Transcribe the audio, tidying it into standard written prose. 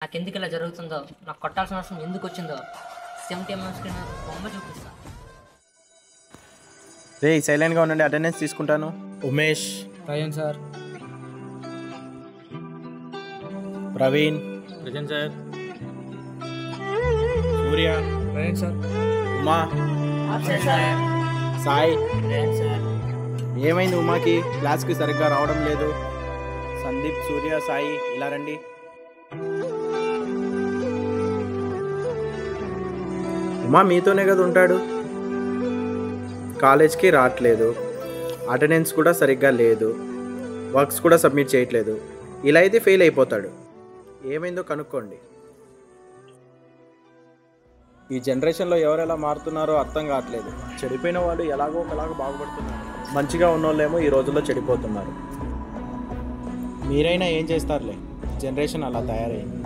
నాకెందుకు ఇలా జరుగుతుందో, నాకు కొట్టాల్సిన అవసరం ఎందుకు వచ్చిందో 70 స్క్రీన్ బొమ్మ చూపిస్తా. రే సైలెంట్గా ఉండండి, అటెండెన్స్ తీసుకుంటాను. ఉమేష్, ప్రయాణ్ sir. Praveen, present sir. Surya, ప్రయాణ్ సార్. ఉమా, సాయి. సార్ ఏమైంది ఉమాకి? క్లాస్కి సరిగ్గా రావడం లేదు. సందీప్, సూర్య, సాయి ఇలా రండి. ఉమా మీతోనే కదా ఉంటాడు. కాలేజ్కి రావట్లేదు, అటెండెన్స్ కూడా సరిగ్గా లేదు, వర్క్స్ కూడా సబ్మిట్ చేయట్లేదు. ఇలా అయితే ఫెయిల్ అయిపోతాడు. ఏమైందో కనుక్కోండి. ఈ జనరేషన్లో ఎవరు ఎలా మారుతున్నారో అర్థం కావట్లేదు. చెడిపోయిన వాళ్ళు ఎలాగో ఒకలాగా బాగుపడుతున్నారు, మంచిగా ఉన్నోళ్ళేమో ఈ రోజుల్లో చెడిపోతున్నారు. మీరైనా ఏం చేస్తారులే, జనరేషన్ అలా తయారైంది.